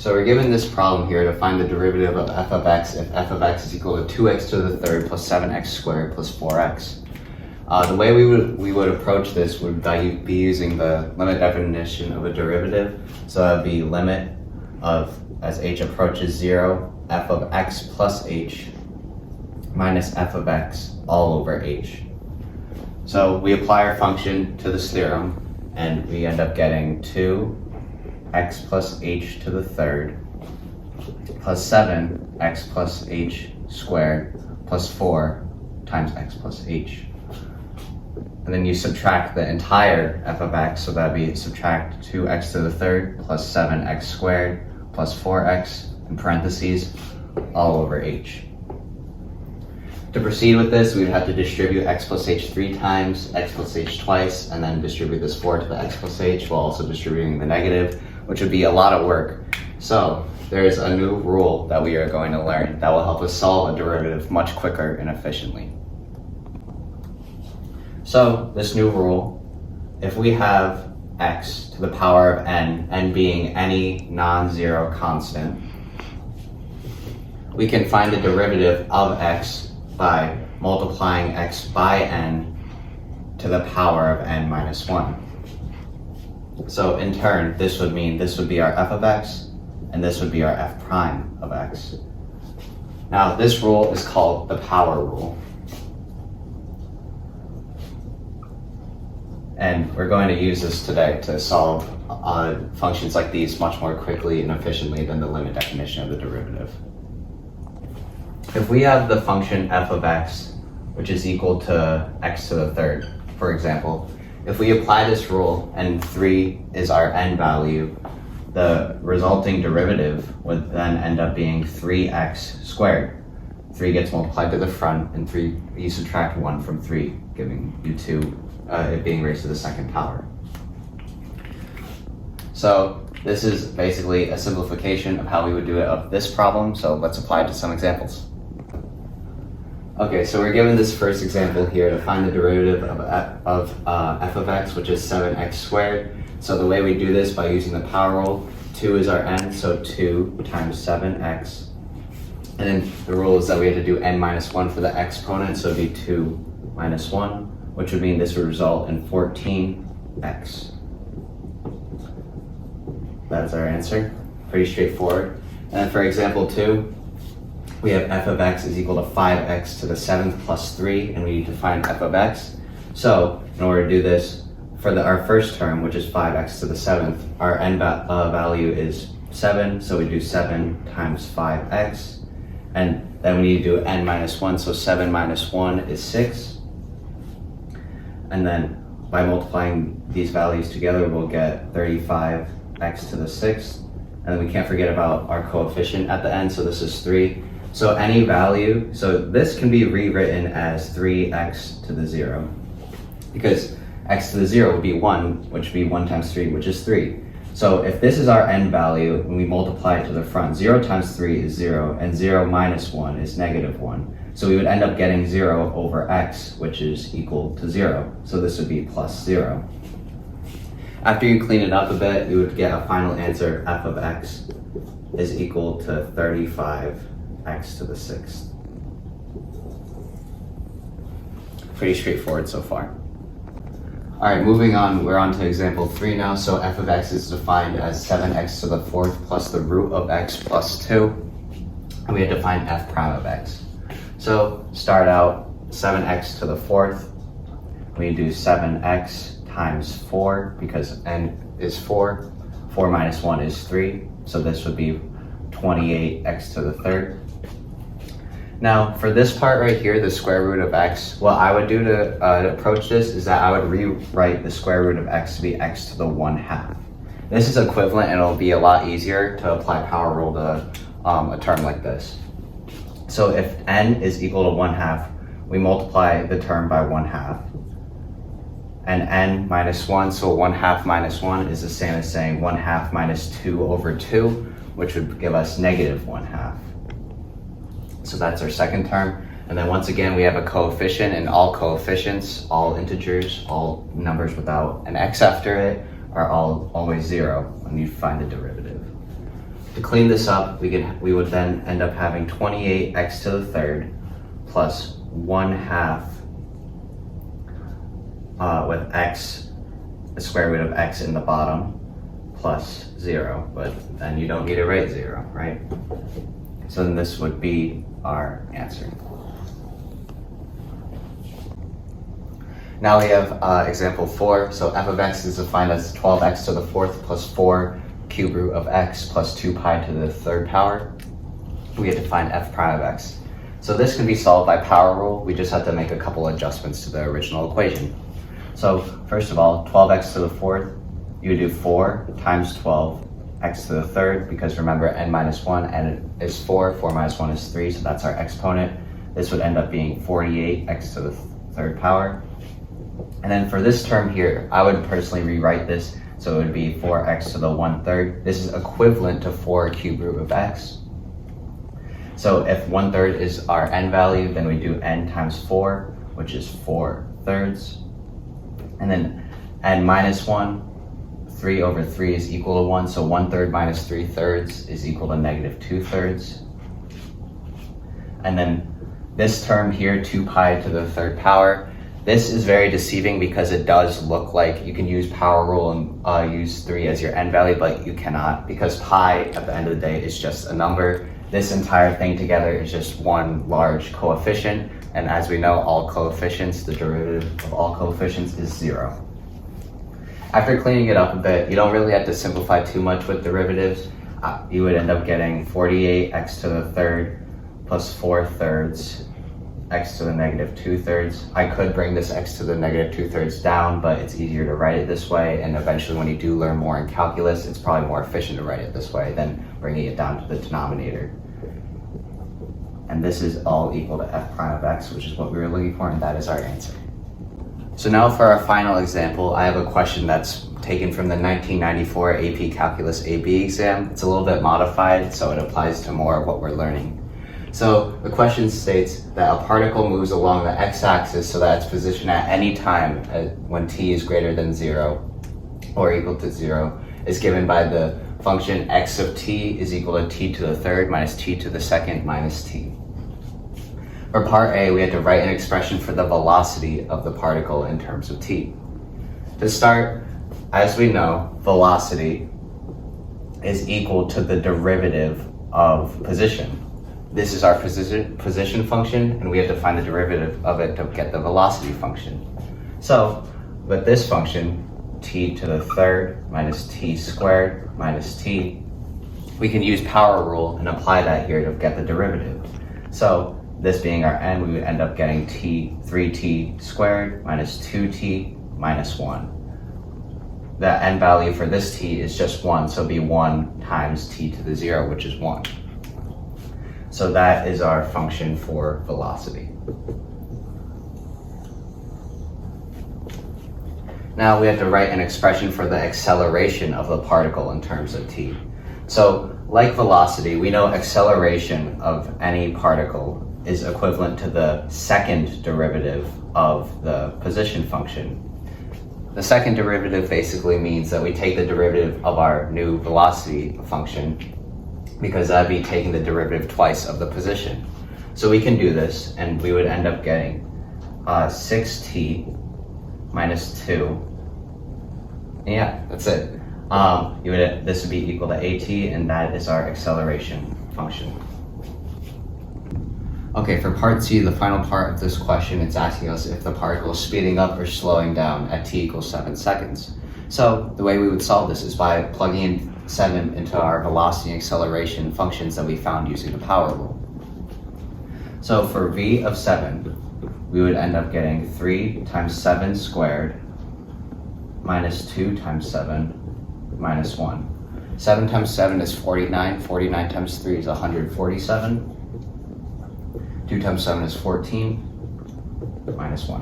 So we're given this problem here to find the derivative of f of x if f of x is equal to 2x to the third plus 7x squared plus 4x. The way we would approach this would be using the limit definition of a derivative. So that would be limit of, as h approaches 0, f of x plus h minus f of x all over h. So we apply our function to this theorem and we end up getting 2x plus h to the third plus 7x plus h squared plus 4 times x plus h. And then you subtract the entire f of x, so that'd be subtract 2x to the third plus 7x squared plus 4x in parentheses all over h. To proceed with this, we'd have to distribute x plus h 3 times, x plus h twice, and then distribute this 4 to the x plus h while also distributing the negative, which would be a lot of work. So there's a new rule that we are going to learn that will help us solve a derivative much quicker and efficiently. So this new rule, if we have x to the power of n being any non-zero constant, we can find the derivative of x by multiplying x by n to the power of n minus 1. So in turn, this would mean this would be our f of x, and this would be our f prime of x. Now this rule is called the power rule. And we're going to use this today to solve functions like these much more quickly and efficiently than the limit definition of the derivative. If we have the function f of x, which is equal to x to the third, for example, if we apply this rule and 3 is our n value, the resulting derivative would then end up being 3x squared. 3 gets multiplied to the front, and you subtract 1 from 3, giving you 2. It being raised to the second power. So this is basically a simplification of how we would do it of this problem, so let's apply it to some examples. Okay, so we're given this first example here to find the derivative of f of x, which is 7x squared. So the way we do this by using the power rule, 2 is our n, so 2 times 7x. And then the rule is that we have to do n minus 1 for the exponent, so it'd be 2 minus 1. Which would mean this would result in 14x. That's our answer. Pretty straightforward. And then for example 2, we have f of x is equal to 5x to the 7th plus 3, and we need to find f of x. So in order to do this, for our first term, which is 5x to the 7th, our n value is 7, so we do 7 times 5x. And then we need to do n minus 1, so 7 minus 1 is 6. And then by multiplying these values together, we'll get 35x to the 6th. And then we can't forget about our coefficient at the end, so this is 3. So any value, so this can be rewritten as 3x to the 0. Because x to the 0 would be 1, which would be 1 times 3, which is 3. So if this is our n value, and we multiply it to the front, 0 times 3 is 0, and 0 minus 1 is negative 1. So we would end up getting 0 over x, which is equal to 0. So this would be plus 0. After you clean it up a bit, you would get a final answer, f of x is equal to 35x to the 6th. Pretty straightforward so far. All right, moving on, we're on to example 3 now. So f of x is defined as 7x to the 4th plus the root of x plus 2. And we have to find f prime of x. So start out 7x to the 4th. We do 7x times 4 because n is 4. 4 minus 1 is 3. So this would be 28x to the 3rd. Now for this part right here, the square root of x, what I would do to approach this is that I would rewrite the square root of x to be x to the 1/2. This is equivalent and it'll be a lot easier to apply power rule to a term like this. So if n is equal to 1/2, we multiply the term by 1/2. And n minus 1, so 1/2 minus 1 is the same as saying 1/2 minus 2 over 2, which would give us negative 1/2. So that's our second term. And then once again, we have a coefficient, and all coefficients, all integers, all numbers without an x after it, are always 0 when you find the derivative. To clean this up, we would then end up having 28x to the third plus 1/2 with x, the square root of x in the bottom, plus 0, but then you don't need to write 0, right? So then this would be our answer. Now we have example 4. So f of x is defined as 12x to the fourth plus 4 cube root of x plus 2 pi to the third power. We have to find f prime of x. So this can be solved by power rule. We just have to make a couple adjustments to the original equation. So first of all, 12x to the fourth, you would do 4 times 12 x to the third, because remember n minus 1, n is 4, 4 minus 1 is 3, so that's our exponent. This would end up being 48x to the third power. And then for this term here, I would personally rewrite this, so it would be 4x to the 1/3. This is equivalent to 4 cube root of x. So if 1/3 is our n value, then we do n times 4, which is 4/3. And then n minus 1, 3 over 3 is equal to 1, so 1/3 minus 3/3 is equal to -2/3. And then this term here, 2 pi to the third power, this is very deceiving because it does look like you can use power rule and use 3 as your n value, but you cannot, because pi at the end of the day is just a number. This entire thing together is just one large coefficient, and as we know, all coefficients, the derivative of all coefficients is 0. After cleaning it up a bit, you don't really have to simplify too much with derivatives. You would end up getting 48x to the third plus 4/3 x to the -2/3. I could bring this x to the -2/3 down, but it's easier to write it this way, and eventually when you do learn more in calculus, it's probably more efficient to write it this way than bringing it down to the denominator. And this is all equal to f prime of x, which is what we were looking for, and that is our answer. So now for our final example, I have a question that's taken from the 1994 AP Calculus AB exam. It's a little bit modified, so it applies to more of what we're learning. So the question states that a particle moves along the x-axis so that its position at any time when t is greater than 0 or equal to 0 is given by the function x of t is equal to t to the third minus t to the second minus t. For part A, we had to write an expression for the velocity of the particle in terms of t. To start, as we know, velocity is equal to the derivative of position. This is our position function, and we have to find the derivative of it to get the velocity function. So with this function, t to the third minus t squared minus t, we can use power rule and apply that here to get the derivative. So this being our n, we would end up getting 3t squared minus 2t minus 1. The n value for this t is just 1, so it'd be 1 times t to the 0, which is 1. So that is our function for velocity. Now we have to write an expression for the acceleration of the particle in terms of t. So like velocity, we know acceleration of any particle is equivalent to the second derivative of the position function. The second derivative basically means that we take the derivative of our new velocity function, because that'd be taking the derivative twice of the position. So we can do this, and we would end up getting 6t minus 2. And yeah, that's it. This would be equal to at, and that is our acceleration function. Okay, for part C, the final part of this question, it's asking us if the particle is speeding up or slowing down at t equals 7 seconds. So the way we would solve this is by plugging in 7 into our velocity and acceleration functions that we found using the power rule. So for v of 7, we would end up getting 3 times 7 squared minus 2 times 7 minus 1. 7 times 7 is 49. 49 times 3 is 147. 2 times 7 is 14 minus 1.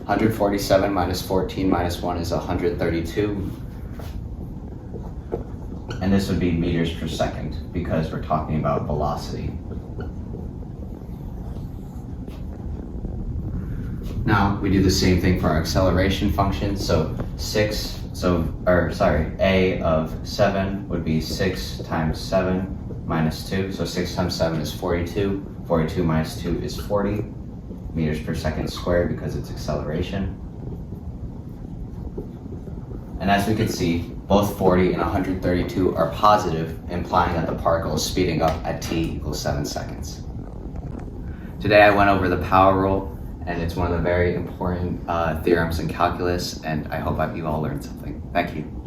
147 minus 14 minus 1 is 132. And this would be meters per second because we're talking about velocity. Now we do the same thing for our acceleration function. So a of 7 would be 6 times 7 minus 2. So 6 times 7 is 42. 42 minus 2 is 40 meters per second squared because it's acceleration. And as we can see, both 40 and 132 are positive, implying that the particle is speeding up at t equals 7 seconds. Today I went over the power rule, and it's one of the very important theorems in calculus, and I hope you all learned something. Thank you.